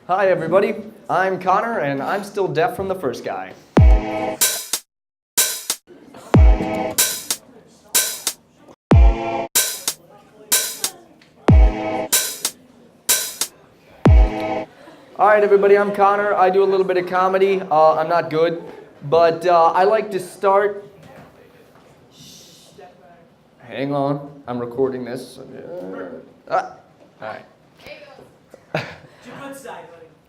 Hi everybody, I'm Connor and I'm still deaf from the first guy. Alright everybody, I'm Connor. I do a little bit of comedy. I'm not good, but I like to start... Hang on, I'm recording this. Alright.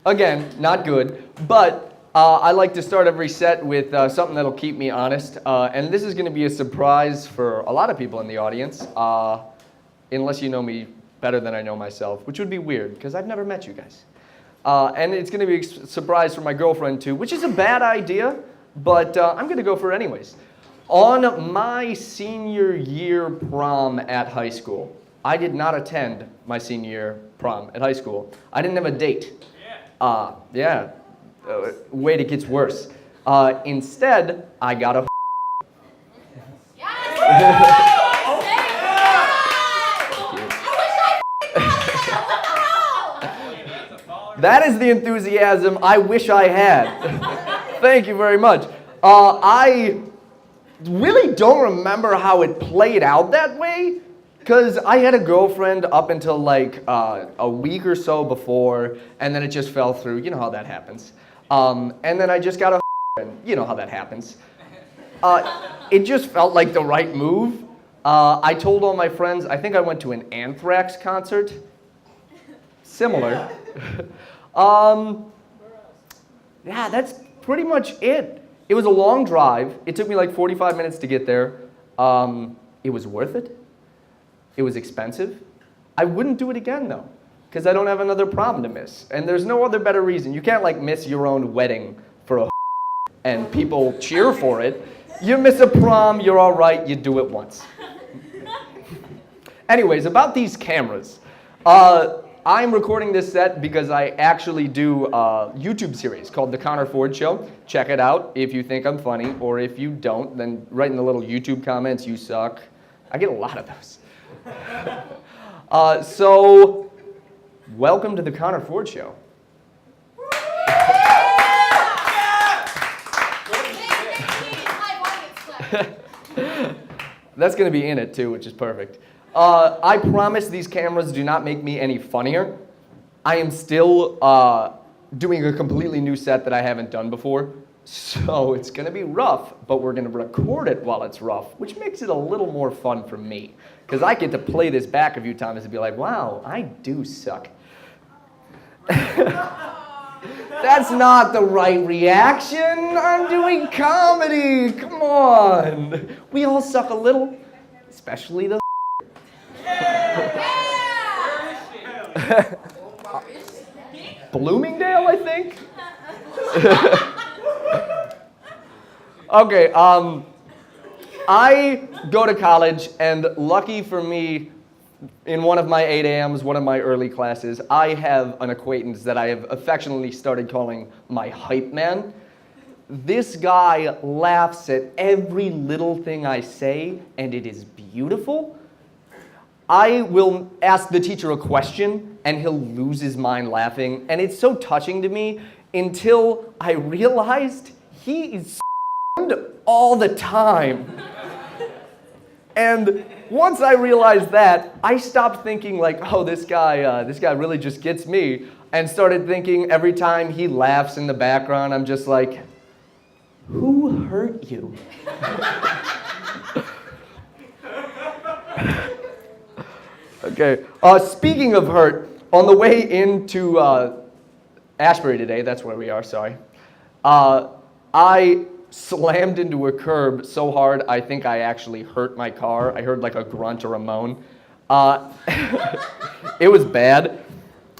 Again, not good, but I like to start every set with something that'll keep me honest, and this is going to be a surprise for a lot of people in the audience, unless you know me better than I know myself, which would be weird, because I've never met you guys. And it's going to be a surprise for my girlfriend too, which is a bad idea, but I'm going to go for it anyways. On my senior year prom at high school, I did not attend my senior year prom at high school. I didn't have a date. Wait, it gets worse. Instead, I got a That is the enthusiasm I wish I had. Thank you very much. I really don't remember how it played out that way, because I had a girlfriend up until like a week or so before, and then it just fell through. You know how that happens. And then I just got a and you know how that happens. It just felt like the right move. I told all my friends, I think I went to an Anthrax concert. Similar. Yeah, that's pretty much it. It was a long drive. It took me like 45 minutes to get there. It was worth it. It was expensive. I wouldn't do it again though, because I don't have another prom to miss. And there's no other better reason. You can't like miss your own wedding for a and people cheer for it. You miss a prom, you're all right, you do it once. Anyways, about these cameras. I'm recording this set because I actually do a YouTube series called The Connor Ford Show. Check it out if you think I'm funny, or if you don't, then write in the little YouTube comments, you suck. I get a lot of those. So, welcome to The Connor Ford Show. That's going to be in it too, which is perfect. I promise these cameras do not make me any funnier. I am still doing a completely new set that I haven't done before. So it's going to be rough, but we're going to record it while it's rough, which makes it a little more fun for me. Because I get to play this back a few times and be like, wow, I do suck. That's not the right reaction. I'm doing comedy. Come on. We all suck a little, especially the Bloomingdale, I think. Okay, I go to college, and lucky for me, in one of my 8 a.m.s, one of my early classes, I have an acquaintance that I have affectionately started calling my hype man. This guy laughs at every little thing I say, and it is beautiful. I will ask the teacher a question, and he'll lose his mind laughing, and it's so touching to me until I realized he is all the time. And once I realized that, I stopped thinking like, oh, this guy really just gets me, and started thinking every time he laughs in the background, I'm just like, who hurt you? Okay, speaking of hurt, on the way into Ashbury today, that's where we are, sorry, I slammed into a curb so hard I think I actually hurt my car. I heard like a grunt or a moan. It was bad.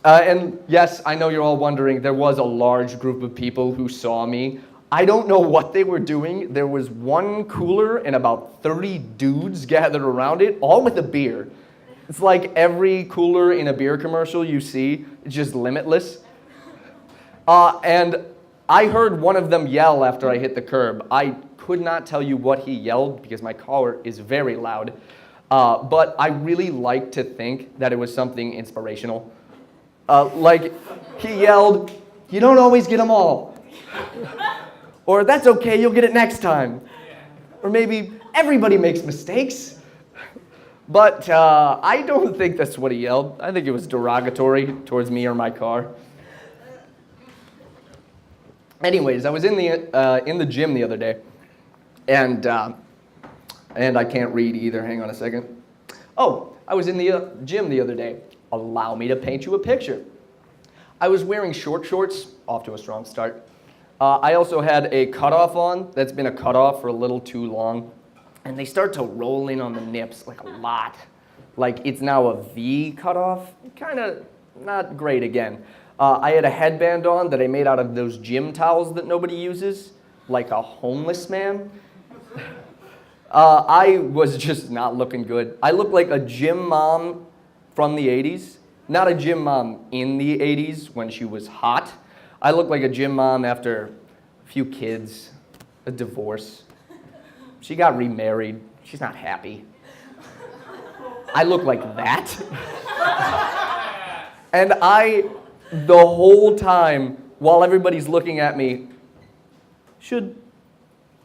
And yes, I know you're all wondering, there was a large group of people who saw me. I don't know what they were doing. There was one cooler and about 30 dudes gathered around it, all with a beer. It's like every cooler in a beer commercial you see. It's just limitless. And I heard one of them yell after I hit the curb. I could not tell you what he yelled because my car is very loud. But I really like to think that it was something inspirational. Like, he yelled, "You don't always get them all." Or, "That's okay, you'll get it next time." Or maybe, "Everybody makes mistakes." But I don't think that's what he yelled. I think it was derogatory towards me or my car. Anyways, I was in the gym the other day, and I can't read either. Hang on a second. Oh, I was in the gym the other day. Allow me to paint you a picture. I was wearing short shorts, off to a strong start. I also had a cutoff on that's been a cutoff for a little too long, and they start to roll in on the nips like a lot. Like it's now a V cutoff. Kind of not great again. I had a headband on that I made out of those gym towels that nobody uses, like a homeless man. I was just not looking good. I looked like a gym mom from the 80s. Not a gym mom in the 80s when she was hot. I looked like a gym mom after a few kids, a divorce. She got remarried. She's not happy. I look like that. And the whole time, while everybody's looking at me, should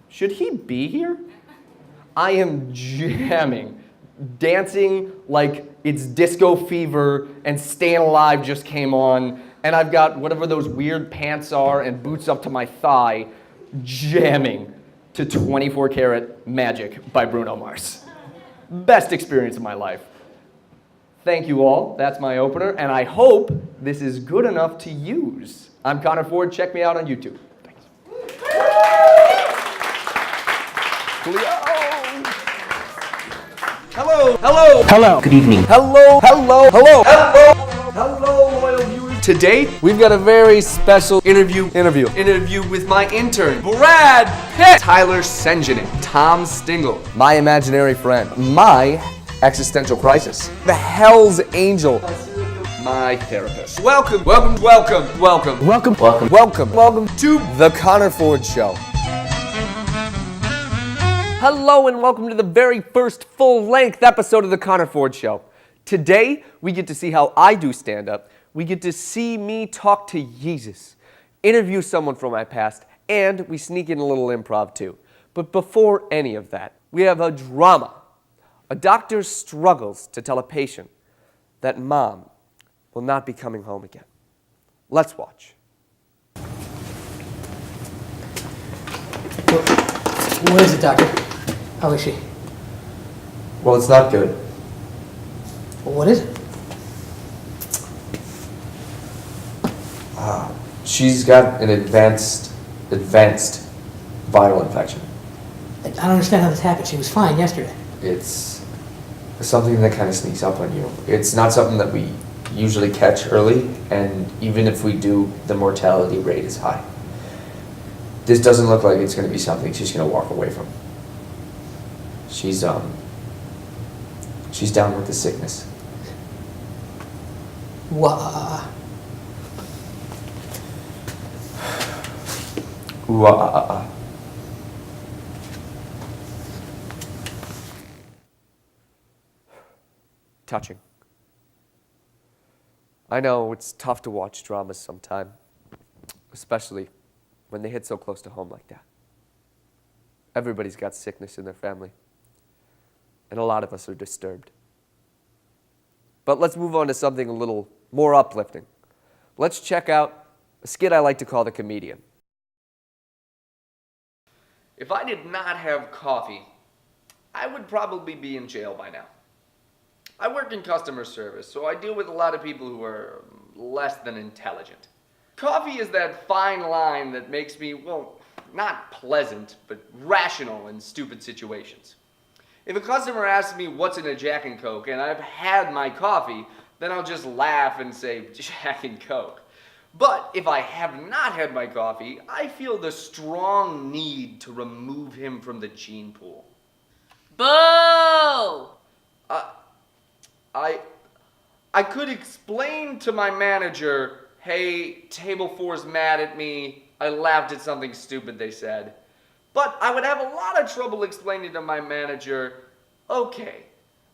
he be here? I am jamming, dancing like it's disco fever and Staying Alive just came on, and I've got whatever those weird pants are and boots up to my thigh, jamming to 24 Karat Magic by Bruno Mars. Best experience of my life. Thank you all. That's my opener, and I hope this is good enough to use. I'm Connor Ford. Check me out on YouTube. Thanks. Hello. Hello. Hello. Good evening. Hello. Hello. Hello. Hello. Hello, loyal viewers. Today, we've got a very special interview with my intern, Brad Pitt, Tyler Senjanin, Tom Stingle, my imaginary friend, my existential crisis, the Hell's Angel, my therapist. Welcome to the Connor Ford Show. Hello and welcome to the very first full-length episode of the Connor Ford Show. Today, we get to see how I do stand-up. We get to see me talk to Jesus, interview someone from my past, and we sneak in a little improv too. But before any of that, we have a drama. A doctor struggles to tell a patient that mom will not be coming home again. Let's watch. What is it, doctor? How is she? Well, it's not good. What is it? She's got an advanced viral infection. I don't understand how this happened. She was fine yesterday. It's something that kind of sneaks up on you. It's not something that we usually catch early, and even if we do, the mortality rate is high. This doesn't look like it's going to be something she's going to walk away from. She's down with the sickness. Touching. I know it's tough to watch dramas sometime, especially when they hit so close to home like that. Everybody's got sickness in their family, and a lot of us are disturbed. But let's move on to something a little more uplifting. Let's check out a skit I like to call The Comedian. If I did not have coffee, I would probably be in jail by now. I work in customer service, so I deal with a lot of people who are less than intelligent. Coffee is that fine line that makes me, well, not pleasant, but rational in stupid situations. If a customer asks me what's in a Jack and Coke and I've had my coffee, then I'll just laugh and say Jack and Coke. But if I have not had my coffee, I feel the strong need to remove him from the gene pool. Boo! I could explain to my manager, hey, table 4's mad at me, I laughed at something stupid they said. But I would have a lot of trouble explaining to my manager, okay,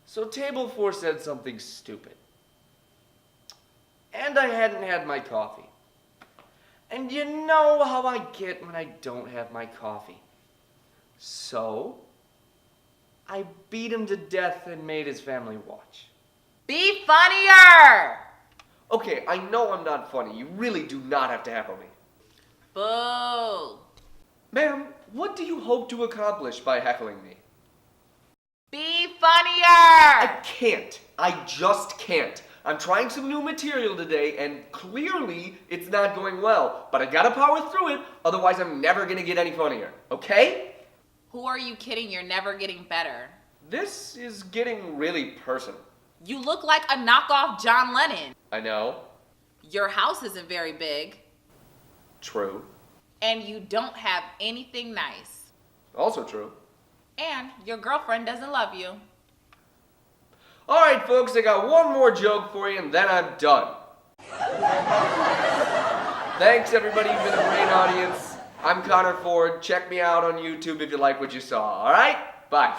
so table 4 said something stupid. and I hadn't had my coffee. And you know how I get when I don't have my coffee. So, I beat him to death and made his family watch. Be funnier! Okay, I know I'm not funny. You really do not have to heckle me. Boo! Ma'am, what do you hope to accomplish by heckling me? Be funnier! I can't. I just can't. I'm trying some new material today, and clearly it's not going well. But I gotta power through it, otherwise I'm never gonna get any funnier. Okay? Who are you kidding? You're never getting better. This is getting really personal. You look like a knockoff John Lennon. I know. Your house isn't very big. True. And you don't have anything nice. Also true. And your girlfriend doesn't love you. Alright folks, I got one more joke for you and then I'm done. Thanks everybody, you've been a great audience. I'm Connor Ford. Check me out on YouTube if you like what you saw. Alright? Bye.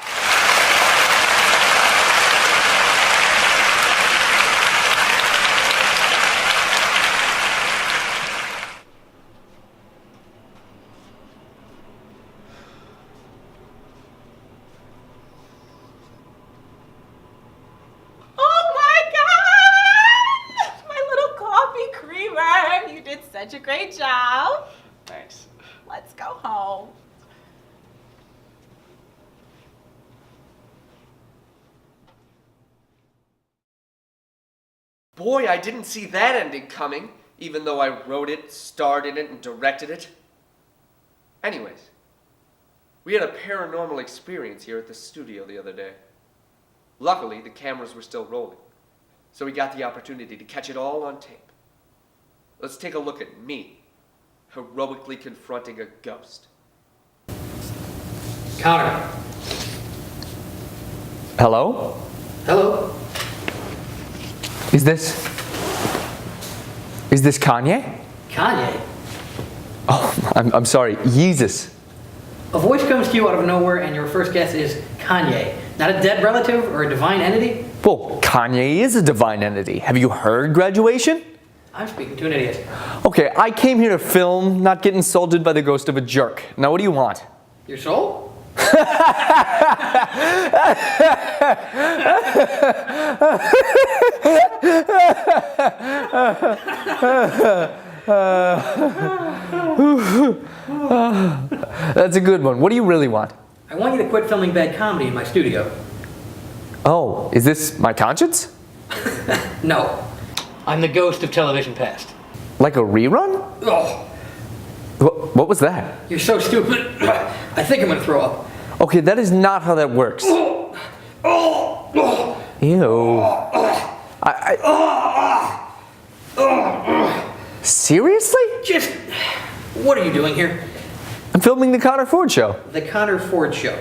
Such a great job. Thanks. Let's go home. Boy, I didn't see that ending coming, even though I wrote it, starred in it, and directed it. Anyways, we had a paranormal experience here at the studio the other day. Luckily, the cameras were still rolling, so we got the opportunity to catch it all on tape. Let's take a look at me, heroically confronting a ghost. Connor. Hello? Hello. Is this Kanye? Kanye. Oh, I'm sorry, Yeezus. A voice comes to you out of nowhere and your first guess is Kanye. Not a dead relative or a divine entity? Well, Kanye is a divine entity. Have you heard Graduation? I'm speaking to an idiot. Okay, I came here to film, not get insulted by the ghost of a jerk. Now what do you want? Your soul? That's a good one. What do you really want? I want you to quit filming bad comedy in my studio. Oh, is this my conscience? No. I'm the ghost of television past. Like a rerun? Oh, What was that? you're so stupid. I think I'm gonna throw up. Okay, that is not how that works. Ew. Seriously? Just, what are you doing here? I'm filming the Connor Ford Show. The Connor Ford Show.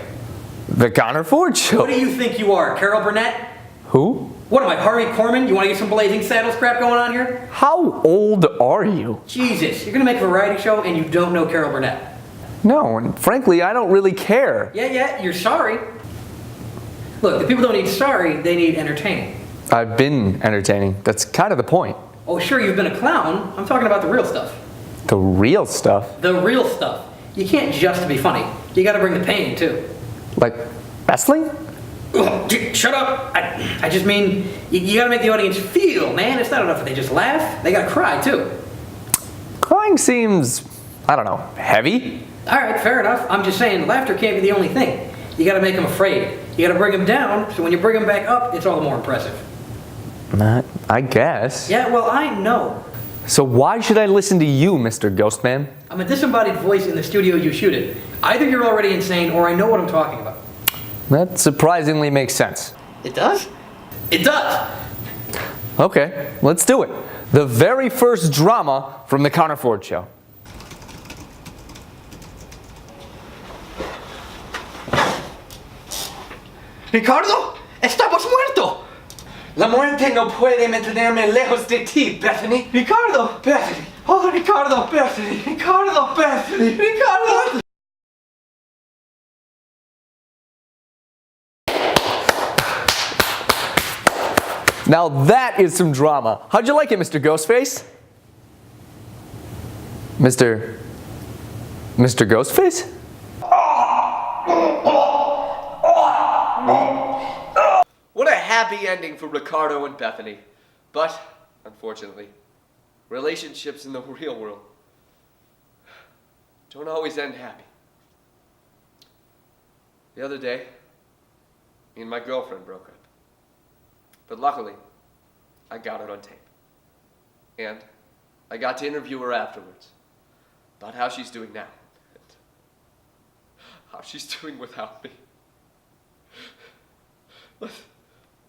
The Connor Ford Show? What do you think you are, Carol Burnett? Who? What am I, Harvey Korman? You want to get some Blazing Saddles crap going on here? How old are you? Jesus, you're gonna make a variety show and you don't know Carol Burnett. No, and frankly, I don't really care. Yeah, you're sorry. Look, the people don't need sorry, they need entertaining. I've been entertaining. That's kind of the point. Oh, sure, you've been a clown. I'm talking about the real stuff. The real stuff? The real stuff. You can't just be funny. You gotta bring the pain, too. Like wrestling? Ugh, shut up. I just mean, you gotta make the audience feel, man. It's not enough if they just laugh. They gotta cry, too. Crying seems, I don't know, heavy? All right, fair enough. I'm just saying, laughter can't be the only thing. You gotta make them afraid. You gotta bring them down, so when you bring them back up, it's all the more impressive. I guess. Yeah, well, I know. So why should I listen to you, Mr. Ghostman? I'm a disembodied voice in the studio you shoot in. Either you're already insane, or I know what I'm talking about. That surprisingly makes sense. It does? It does! Okay, let's do it. The very first drama from the Connor Ford Show. Ricardo, estamos muertos. La muerte no puede mantenerme lejos de ti, Bethany. Ricardo, Bethany. Oh, Ricardo, Bethany. Ricardo, Bethany. Ricardo. Now that is some drama. How'd you like it, Mr. Ghostface? Mr. Ghostface? What a happy ending for Ricardo and Bethany. But, unfortunately, relationships in the real world don't always end happy. The other day, me and my girlfriend broke up. But luckily, I got it on tape. And I got to interview her afterwards about how she's doing now. And how she's doing without me.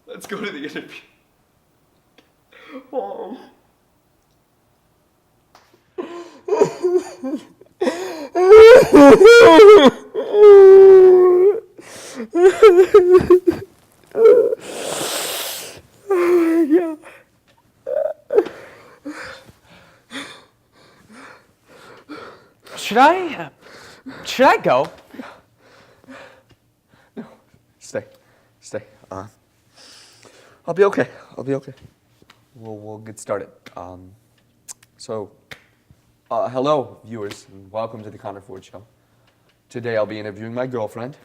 Let's go to the interview. Mom. Should I go? No, stay. I'll be okay. We'll get started. Hello, viewers, and welcome to the Connor Ford Show. Today I'll be interviewing my girlfriend.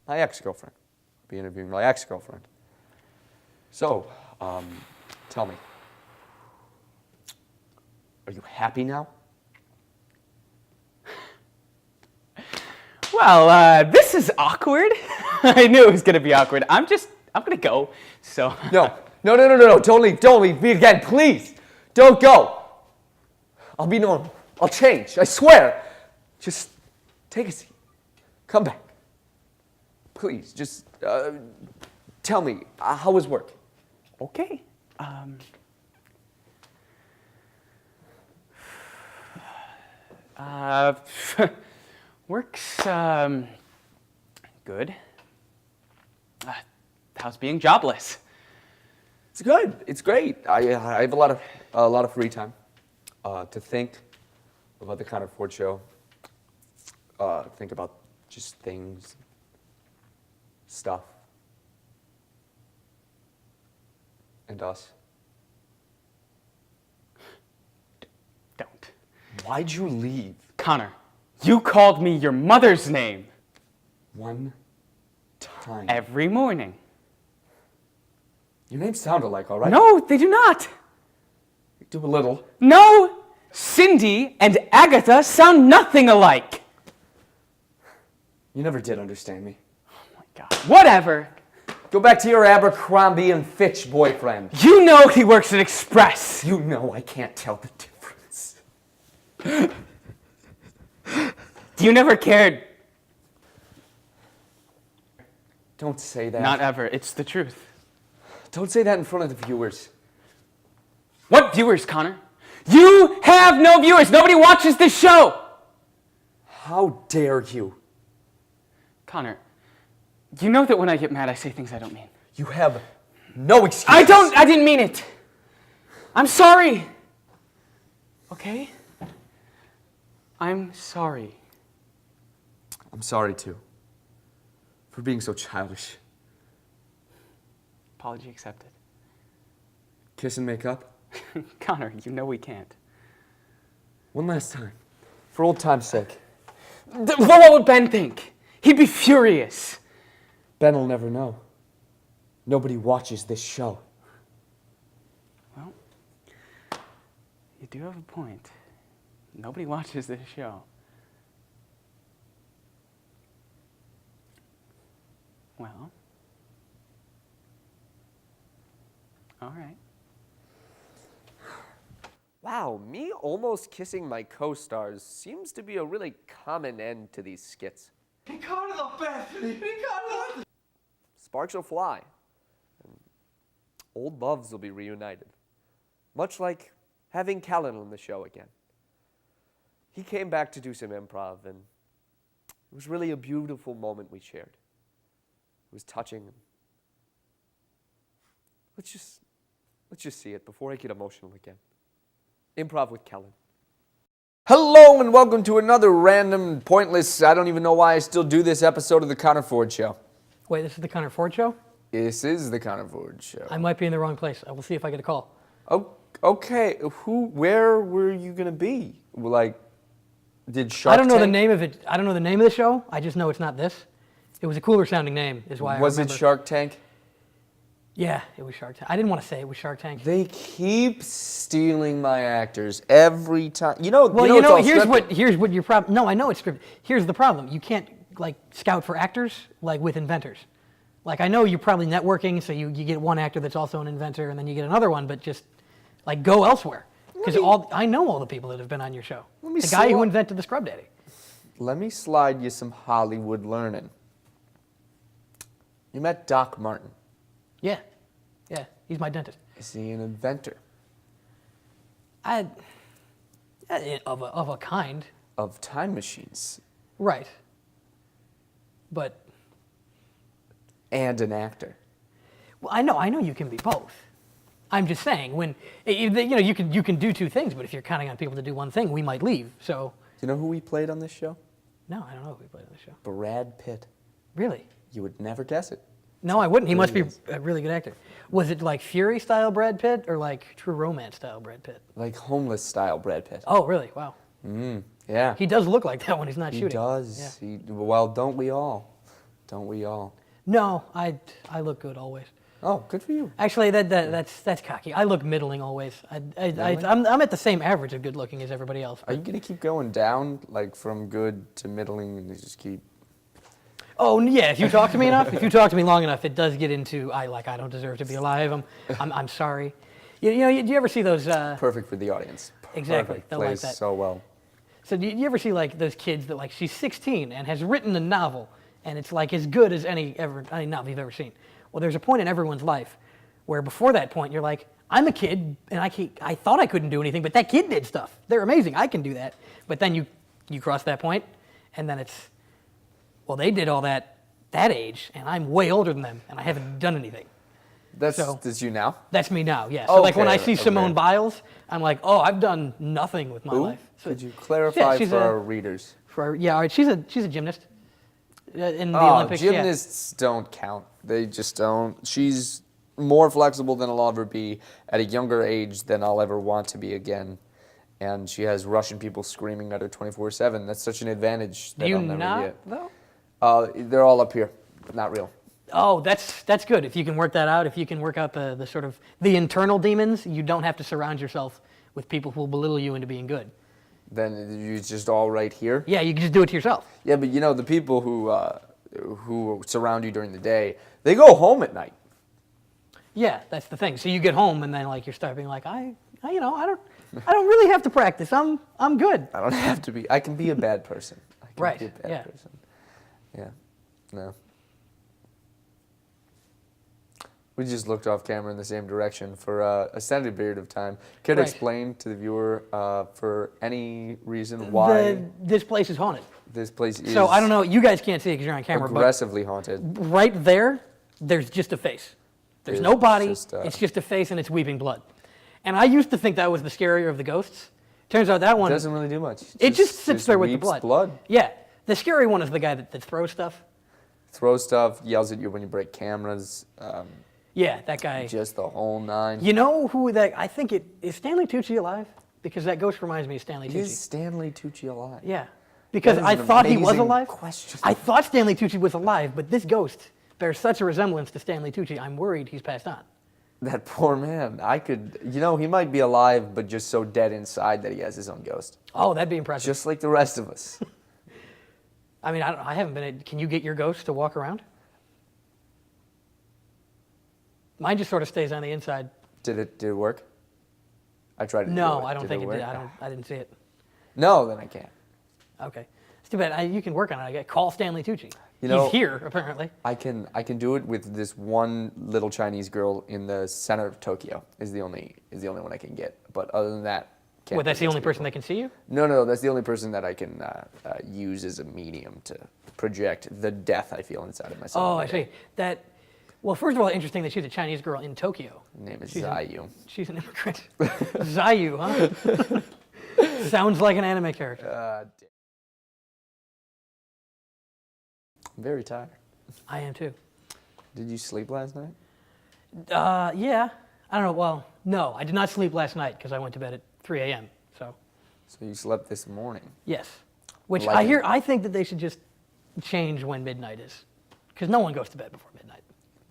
My ex-girlfriend. I'll be interviewing my ex-girlfriend. So, tell me, are you happy now? Well, this is awkward. I knew it was gonna be awkward. I'm gonna go, so. No, don't leave me again, please. Don't go. I'll be normal. I'll change, I swear. Just take a seat. Come back. Please, just tell me, how was work? Okay. Works, good. How's being jobless? It's good. It's great. I have a lot of free time to think about the Connor Ford Show. Think about just things, stuff, and us. Don't. Why'd you leave? Connor, you called me your mother's name. One time. Every morning. Your names sound alike, all right? No, they do not. You do a little. No! Cindy and Agatha sound nothing alike. You never did understand me. Oh my God. Whatever. Go back to your Abercrombie and Fitch boyfriend. You know he works at Express. You know I can't tell the difference. You never cared. Don't say that. Not ever. It's the truth. Don't say that in front of the viewers. What viewers, Connor? You have no viewers. Nobody watches this show. How dare you? Connor, you know that when I get mad, I say things I don't mean. You have no excuse. I didn't mean it. I'm sorry. Okay? I'm sorry. I'm sorry, too. For being so childish. Apology accepted. Kiss and make up? Connor, you know we can't. One last time. For old time's sake. What would Ben think? He'd be furious. Ben will never know. Nobody watches this show. Well, you do have a point. Nobody watches this show. Well, all right. Wow, me almost kissing my co-stars seems to be a really common end to these skits. Ricardo, Bethany, Ricardo! Sparks will fly. And old loves will be reunited. Much like having Kellen on the show again. He came back to do some improv, and it was really a beautiful moment we shared. It was touching. Let's just see it before I get emotional again. Improv with Kellen. Hello and welcome to another random, pointless, I don't even know why I still do this episode of the Connor Ford Show. Wait, this is the Connor Ford Show? This is the Connor Ford Show. I might be in the wrong place. I will see if I get a call. Oh, okay. Where were you gonna be? Like, did Shark I don't know the Tank- name of it. I don't know the name of the show. I just know it's not this. It was a cooler sounding name, is why I Was it remember. Shark Tank? Yeah, it was Shark Tank. I didn't want to say it was Shark Tank. They keep stealing my actors every time. You know. Well, it's all here's scripted. what your problem. No, I know it's scripted. Here's the problem. You can't like scout for actors like with inventors. Like I know you're probably networking, so you get one actor that's also an inventor, and then you get another one, but just like go elsewhere. Because I know all the people that have been on your show. me The guy who slow- invented the Scrub Daddy. Let me slide you some Hollywood learning. You met Doc Martin. Yeah, he's my dentist. Is he an inventor Of a kind, of time machines right? But and an actor? well, I know you can be both. I'm just saying when you can do two things, but if you're counting on people to do one thing, we might leave. So Do you know who we played on this show? no, I don't know who we played on the show. Brad Pitt. Really? You would never guess it. No, I wouldn't. He must be Really is. a really good actor. Was it like Fury style Brad Pitt or like True Romance style Brad Pitt? Like homeless style Brad Pitt. Oh, really? Wow. Yeah. He does look like that when he's not He shooting. does. Yeah. Well, don't we all? Don't we all? No, I look good always. Oh, good for you. Actually, that's cocky. I look middling always. I'm at the same average of good looking as everybody else. Are you gonna keep going down, like from good to middling, and you just keep? Oh yeah, if you talk to me enough, if you talk to me long enough, it does get into I don't deserve to be alive. I'm sorry. Do you ever see those? Perfect for the audience. Exactly, Perfect. they'll like Plays that. so well. So do you ever see like those kids that like she's 16 and has written a novel and it's like as good as any novel you've ever seen? Well, there's a point in everyone's life where before that point you're like, I'm a kid and I thought I couldn't do anything, but that kid did stuff. They're amazing. I can do that. But then you cross that point, and then it's, well, they did all that age, and I'm way older than them, and I haven't done anything. That's you now. That's me now, yeah. So like when I Okay, see okay. Simone Biles, I'm like, oh, I've done nothing with my Who? life. So, Could you clarify she's for a- our readers? all right, she's a gymnast in the Oh, Olympics. yeah. gymnasts don't count. They just don't. She's more flexible than I'll ever be at a younger age than I'll ever want to be again. And she has Russian people screaming at her 24/7. That's such an advantage that Do you I'll never not get. though? They're all up here. Not real. Oh, that's good. If you can work that out, if you can work out the sort of the internal demons, you don't have to surround yourself with people who will belittle you into being good. Then you're just all right here. Yeah, you can just do it to yourself. Yeah, but you know the people who surround you during the day, they go home at night. Yeah, that's the thing. So you get home and then like you're starting like I don't really have to practice. I'm good. I don't have to be. I can be a bad person. I can Right, be a bad yeah. person. Yeah. No. We just looked off camera in the same direction for a extended period of time. Care to Right. explain to the viewer for any reason why This place is haunted. this place is So I don't know. You guys can't see it because you're on camera, but aggressively haunted? right there's just a face. There's no It's body. just, It's just a face and it's weeping blood. And I used to think that was the scarier of the ghosts. Turns out that It one doesn't really do much. it just sits there with the weeps blood. Yeah. The scary one is the guy that throws stuff. Throws stuff, yells at you when you break cameras, Yeah, that guy. just the whole nine. You know who that? I think is Stanley Tucci alive? Because that ghost reminds me of Stanley Tucci. Is Stanley Tucci alive? Yeah. Because That is I an thought he was amazing alive. question. I thought Stanley Tucci was alive, but this ghost bears such a resemblance to Stanley Tucci. I'm worried he's passed on. That poor man. He might be alive, but just so dead inside that he has his own ghost. Oh, that'd be impressive. Just like the rest of us. I mean, I haven't been. Can you get your ghost to walk around? Mine just sort of stays on the inside. Did it work? I tried to do No, it. I don't think it work? did. I didn't see it. No, then I can't. Okay. It's too bad. You can work on it. Call Stanley Tucci. You know- He's here, apparently. I can do it with this one little Chinese girl in the center of Tokyo. Is the only one I can get. But other than that, can't What, that's the convince only person people. that can see you? No, that's the only person that I can use as a medium to project the death I feel inside of myself. Oh, I every see. day. Well, first of all, interesting that she's a Chinese girl in Tokyo. Her name is She's an- Zayu. She's an immigrant. Zayu, huh? Sounds like an anime character. I'm very tired. I am too. Did you sleep last night? Yeah. I don't know. Well, no, I did not sleep last night because I went to bed at 3 a.m. So, So you slept this morning. yes. Which Like it. I think that they should just change when midnight is. Because no one goes to bed before midnight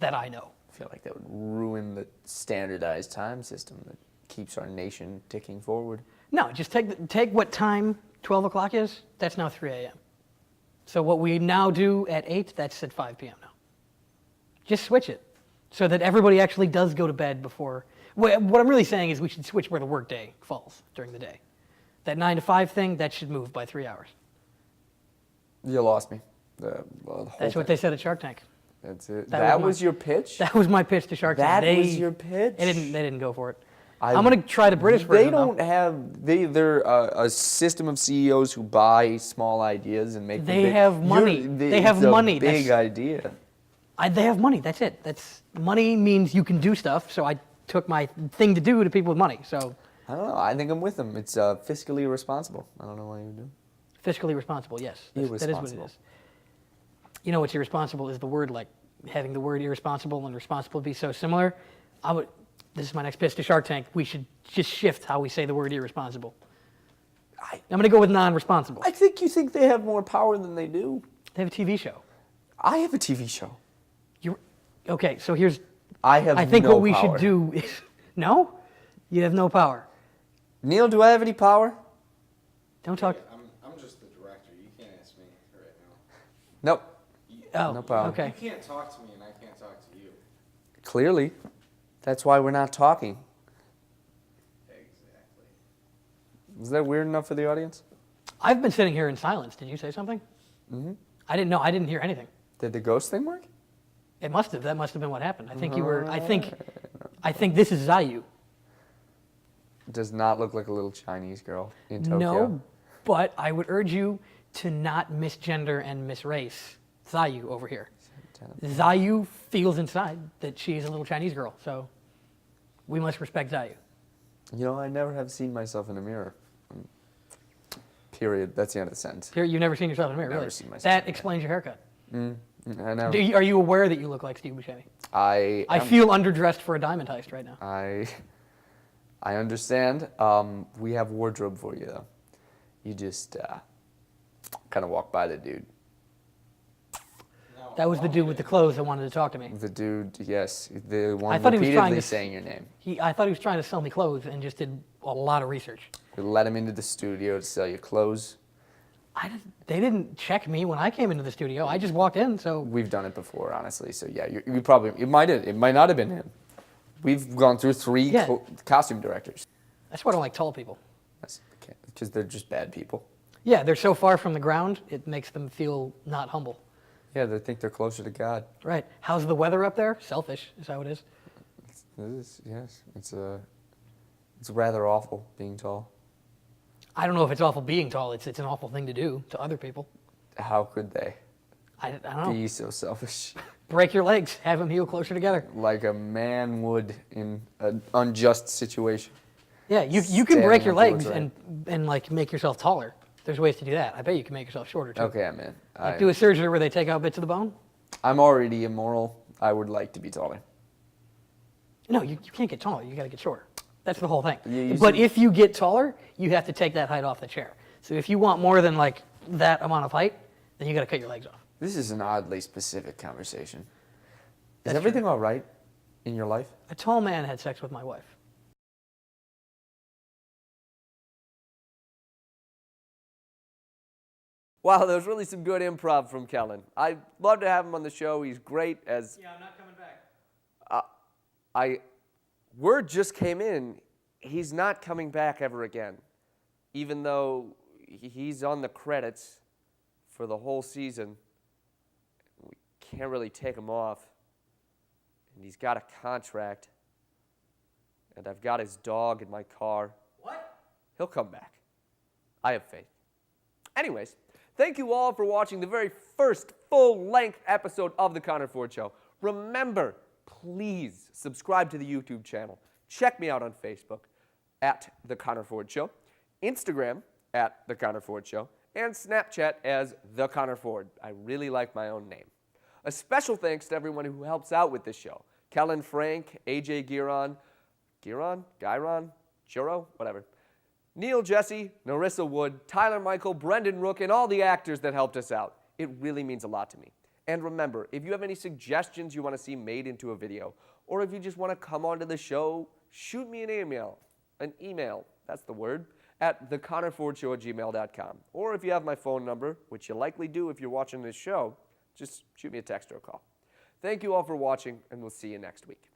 that I know. I feel like that would ruin the standardized time system that keeps our nation ticking forward. No, just take what time 12 o'clock is. That's now 3 a.m. So what we now do at 8, that's at 5 p.m. now. Just switch it so that everybody actually does go to bed before. What I'm really saying is we should switch where the workday falls during the day. That 9 to 5 thing, that should move by 3 hours. You lost me. The whole That's what thing. they said at Shark Tank. That's it. That That was was my- your pitch? That was my pitch to Shark Tank. That was your pitch? They didn't go for it. I- I'm going to try the British They version. though. don't have. They're a system of CEOs who buy small ideas and make. them They big. have money. You're- They have it's a money. Big That's- idea. They have money. That's it. That's money means you can do stuff. So I took my thing to do to people with money. So I don't know. I think I'm with them. It's fiscally irresponsible. I don't know why you do. fiscally responsible. Yes, that is what it Irresponsible. is. You know what's irresponsible is the word, like having the word irresponsible and responsible be so similar. This is my next pitch to Shark Tank. We should just shift how we say the word irresponsible. I'm going to go with non-responsible. I think you think they have more power than they do. They have a TV show. I have a TV show. Okay, so here's. I have. I think no what we power. should do is no. You have no power. Neil, do I have any power? Don't talk. I'm just the director. You can't ask me right now. Nope. Oh, No power. okay. You can't talk to me and I can't talk to you. Clearly, that's why we're not talking. Exactly. Is that weird enough for the audience? I've been sitting here in silence. Did you say something? Mm-hmm. I didn't know. I didn't hear anything. Did the ghost thing work? It must have. That must have been what happened. I think you were. I think this is Zayu. Does not look like a little Chinese girl in Tokyo. No, but I would urge you to not misgender and misrace Zayu over here. Zayu feels inside that she is a little Chinese girl, so we must respect Zayu. You know, I never have seen myself in a mirror. Period. That's the end of the sentence. Here, you've never seen yourself in a mirror, Never really? seen myself That in a explains your haircut. I know. Are you aware that you look like Steve Buscemi? I I feel underdressed for a diamond heist right now. I understand. We have wardrobe for you though. You just kind of walk by the dude. That was the dude with the clothes that wanted to talk to me. The dude, yes, the one I thought he was trying repeatedly to saying your name. I thought he was trying to sell me clothes and just did a lot of research. We let him into the studio to sell you clothes. They didn't check me when I came into the studio. I just walked in, so We've done it before, honestly. So yeah, you probably it might not have been him. We've gone through 3 Yeah. costume directors. that's why I don't like tall people. Because they're just bad people. Yeah, they're so far from the ground, it makes them feel not humble. Yeah, they think they're closer to God. Right. How's the weather up there? Selfish is how it is. Yes, it's rather awful being tall. I don't know if it's awful being tall. It's an awful thing to do to other people. How could they I don't know. be so selfish? Break your legs. Have them heal closer together. Like a man would in an unjust situation. Yeah, you can break Standing your up towards legs and like make yourself taller. There's ways to do that. I bet you can make yourself shorter too. Okay, I'm in. Like do a surgery where they take out bits of the bone. I'm already immoral. I would like to be taller. No, you can't get taller. You got to get shorter. That's the whole thing. You But see- if you get taller, you have to take that height off the chair. So if you want more than like that amount of height, then you got to cut your legs off. This is an oddly specific conversation. Is That's everything all right in your life? A tall man had sex with my wife. Wow, there was really some good improv from Kellen. I'd love to have him on the show. He's great as Yeah, I'm not coming back. word just came in. He's not coming back ever again, even though he's on the credits for the whole season. We can't really take him off, and he's got a contract, and I've got his dog in my car. What? He'll come back. I have faith. Anyways, thank you all for watching the very first full-length episode of The Connor Ford Show. Remember, please subscribe to the YouTube channel. Check me out on Facebook at The Connor Ford Show, Instagram at The Connor Ford Show, and Snapchat as The Connor Ford. I really like my own name. A special thanks to everyone who helps out with this show. Kellen Frank, AJ Giron, Churro, whatever. Neil Jesse, Narissa Wood, Tyler Michael, Brendan Rook, and all the actors that helped us out. It really means a lot to me. And remember, if you have any suggestions you want to see made into a video, or if you just want to come onto the show, shoot me an email, that's the word, at theconnorfordshow@gmail.com. Or if you have my phone number, which you likely do if you're watching this show, just shoot me a text or a call. Thank you all for watching, and we'll see you next week.